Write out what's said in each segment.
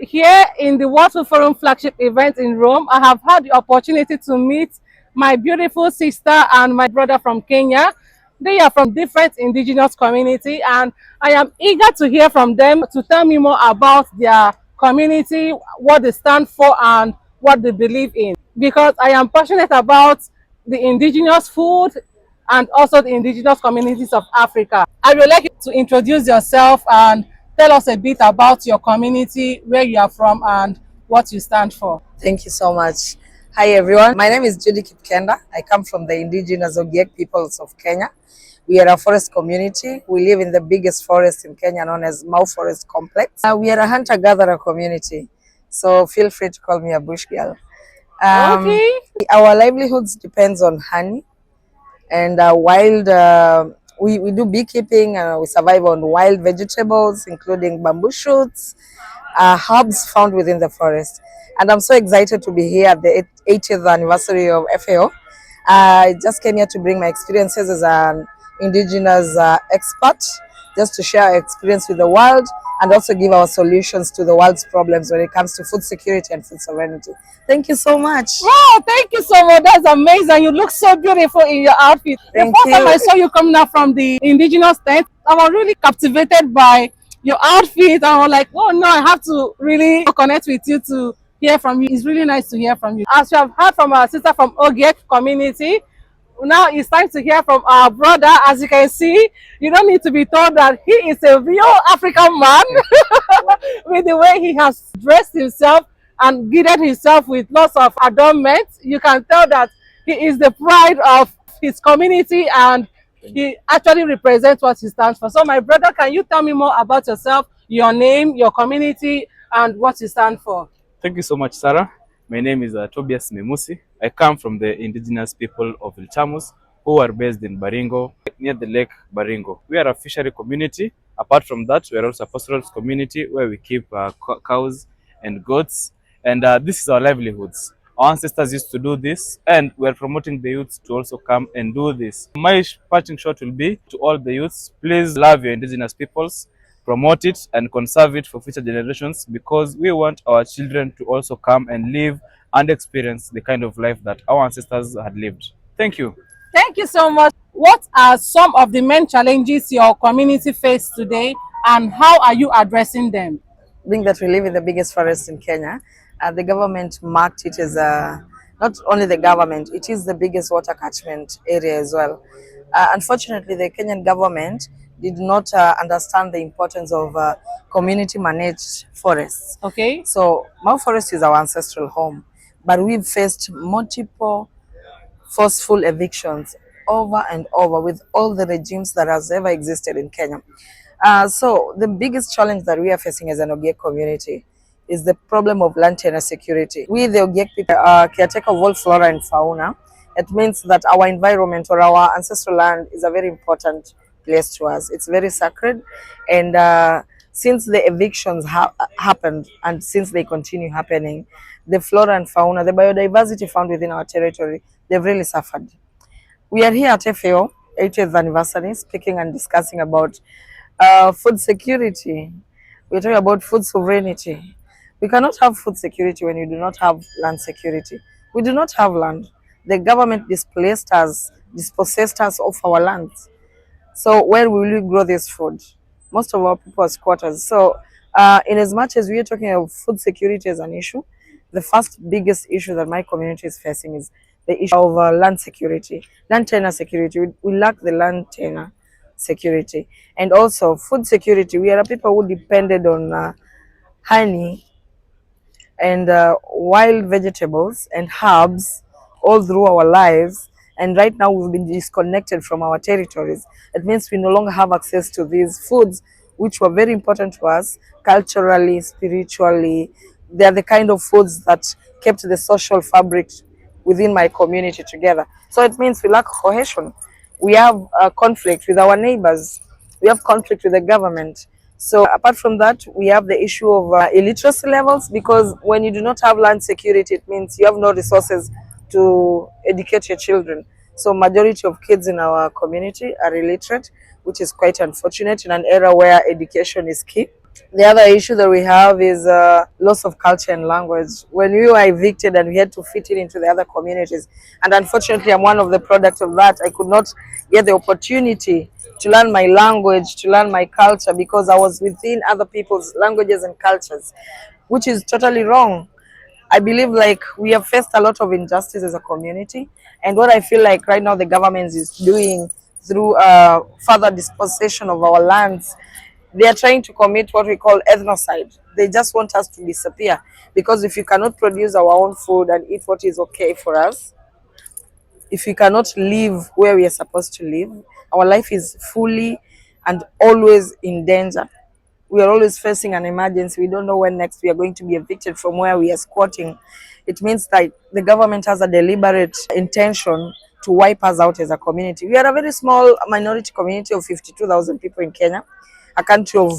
Here in the World Food Forum Flagship event in Rome, I have had the opportunity to meet my beautiful sister and my brother from Kenya. They are from different indigenous community, and I am eager to hear from them to tell me more about their community, what they stand for and what they believe in. Because I am passionate about the indigenous food and also the indigenous communities of Africa. I would like you to introduce yourself and tell us a bit about your community, where you are from, and what you stand for. Thank you so much. Hi everyone. My name is Judy Kipkenda. I come from the Indigenous Ogiek peoples of Kenya. We are a forest community. We live in the biggest forest in Kenya known as Mau Forest Complex. We are a hunter-gatherer community. So feel free to call me a bush girl. Um, Okay. our livelihoods depends on honey and wild. We do beekeeping. We survive on wild vegetables, including bamboo shoots, herbs found within the forest. And I'm so excited to be here at the 80th anniversary of FAO. I just came here to bring my experiences as an indigenous expert, just to share our experience with the world and also give our solutions to the world's problems when it comes to food security and food sovereignty. Thank you so much. Wow, thank you so much. That's amazing. You look so beautiful in your outfit. The Thank first time you. I saw you coming out from the indigenous tent, I was really captivated by your outfit. I was like, oh no, I have to really connect with you to hear from you. It's really nice to hear from you. As you have heard from our sister from Ogiek community, now it's time to hear from our brother. As you can see, you don't need to be told that he is a real African man with the way he has dressed himself and girded himself with lots of adornment. You can tell that he is the pride of his community and he actually represents what he stands for. So my brother, can you tell me more about yourself, your name, your community, and what you stand for? Thank you so much, Sarah. My name is Tobias Memusi. I come from the indigenous people of Ilchamus who are based in Baringo, near the lake Baringo. We are a fishery community. Apart from that, we are also a pastoral community where we keep cows and goats, and this is our livelihoods. Our ancestors used to do this, and we are promoting the youths to also come and do this. My parting shot will be to all the youths, please love your indigenous peoples, promote it and conserve it for future generations, because we want our children to also come and live and experience the kind of life that our ancestors had lived. Thank you. Thank you so much. What are some of the main challenges your community face today and how are you addressing them? Being that we live in the biggest forest in Kenya, the government marked it as not only the government, it is the biggest water catchment area as well. Unfortunately, the Kenyan government did not understand the importance of community managed forests. Okay. So Mau Forest is our ancestral home, but we've faced multiple forceful evictions over and over with all the regimes that has ever existed in Kenya. So the biggest challenge that we are facing as an Ogiek community is the problem of land tenure security. We, the Ogiek people, are caretaker of all flora and fauna. It means that our environment or our ancestral land is a very important place to us. It's very sacred, and since the evictions happened and since they continue happening, the flora and fauna, the biodiversity found within our territory, they've really suffered. We are here at FAO 80th anniversary, speaking and discussing about food security. We're talking about food sovereignty. We cannot have food security when you do not have land security. We do not have land. The government displaced us, dispossessed us of our lands. So where will we grow this food? Most of our people are squatters. So in as much as we are talking of food security as an issue, the first biggest issue that my community is facing is the issue of land security, land tenure security. We lack the land tenure security, and also food security. We are people who depended on honey and wild vegetables and herbs all through our lives, and right now we've been disconnected from our territories. It means we no longer have access to these foods which were very important to us culturally, spiritually. They are the kind of foods that kept the social fabric within my community together. So it means we lack cohesion. We have conflict with our neighbors. We have conflict with the government. So apart from that, we have the issue of illiteracy levels, because when you do not have land security, it means you have no resources to educate your children. So majority of kids in our community are illiterate, which is quite unfortunate in an era where education is key. The other issue that we have is loss of culture and language. When we were evicted and we had to fit in into the other communities, and unfortunately I'm one of the products of that, I could not get the opportunity to learn my language, to learn my culture, because I was within other people's languages and cultures, which is totally wrong. I believe like we have faced a lot of injustice as a community, and what I feel like right now the government is doing through further dispossession of our lands, they are trying to commit what we call ethnocide. They just want us to disappear, because if you cannot produce our own food and eat what is okay for us, if we cannot live where we are supposed to live, our life is fully and always in danger. We are always facing an emergency. We don't know when next we are going to be evicted from where we are squatting. It means that the government has a deliberate intention to wipe us out as a community. We are a very small minority community of 52,000 people in Kenya, a country of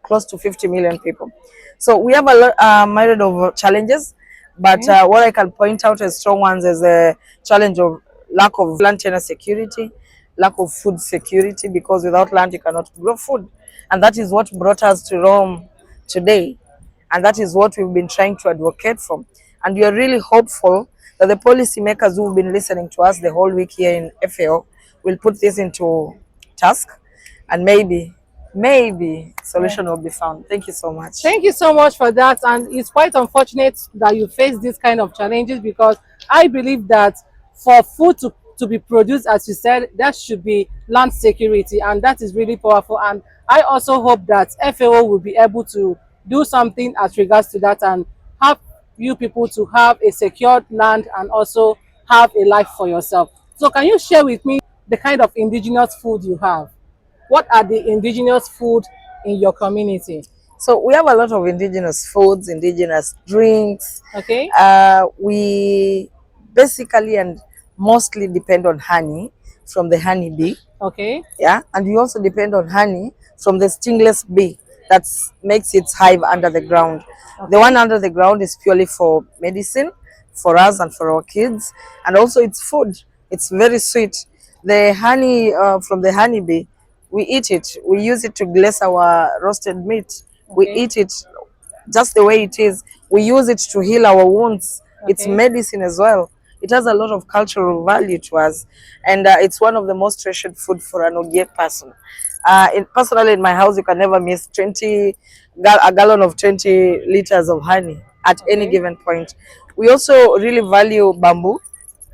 close to 50 million people. So we have a lot, myriad of challenges, but what I can point out as strong ones is the challenge of lack of land tenure security, lack of food security, because without land you cannot grow food. And that is what brought us to Rome today. And that is what we've been trying to advocate for. And we are really hopeful that the policymakers who've been listening to us the whole week here in FAO will put this into task, and maybe solution will be found. Thank you so much. Thank you so much for that. And it's quite unfortunate that you face this kind of challenges, because I believe that for food to be produced, as you said, there should be land security, and that is really powerful. And I also hope that FAO will be able to do something as regards to that and help you people to have a secured land and also have a life for yourself. So can you share with me the kind of indigenous food you have? What are the indigenous food in your community? So we have a lot of indigenous foods, indigenous drinks. Okay. We basically and mostly depend on honey from the honeybee. Okay. Yeah, and we also depend on honey from the stingless bee that makes its hive under the ground. Okay. The one under the ground is purely for medicine, for us and for our kids, and also it's food. It's very sweet. The honey from the honeybee, we eat it. We use it to glaze our roasted meat. We Okay. eat it just the way it is. We use it to heal our wounds. It's Okay. medicine as well. It has a lot of cultural value to us, and it's one of the most treasured food for an Ogie person. Personally, in my house, you can never miss a gallon of 20 liters of honey at any Okay. given point. We also really value bamboo.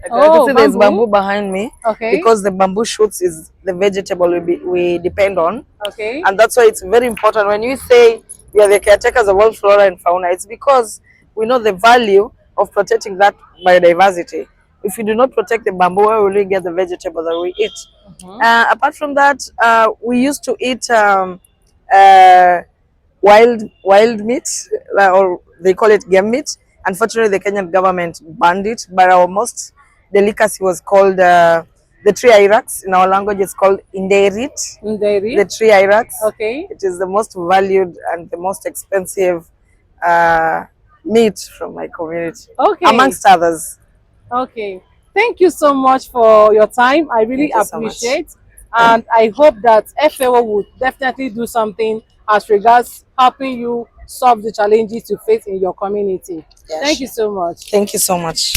I can Oh, see there's bamboo. bamboo behind me, Okay. because the bamboo shoots is the vegetable we depend on. Okay. And that's why it's very important when you say we are the caretakers of all flora and fauna, it's because we know the value of protecting that biodiversity. If we do not protect the bamboo, where will we get the vegetable that we eat? Apart from that, we used to eat uh, wild meat, or they call it game meat. Unfortunately, the Kenyan government banned it, but our most delicacy was called the tree irax. In our language, it's called inderit. Dairy. The tree irax. Okay. It is the most valued and the most expensive meat from my community, Okay. amongst others. Okay. Thank you so much for your time. I really Thank you so much. appreciate. And I hope that FAO would definitely do something as regards helping you solve the challenges you face in your community. Yes. Thank you so much. Thank you so much.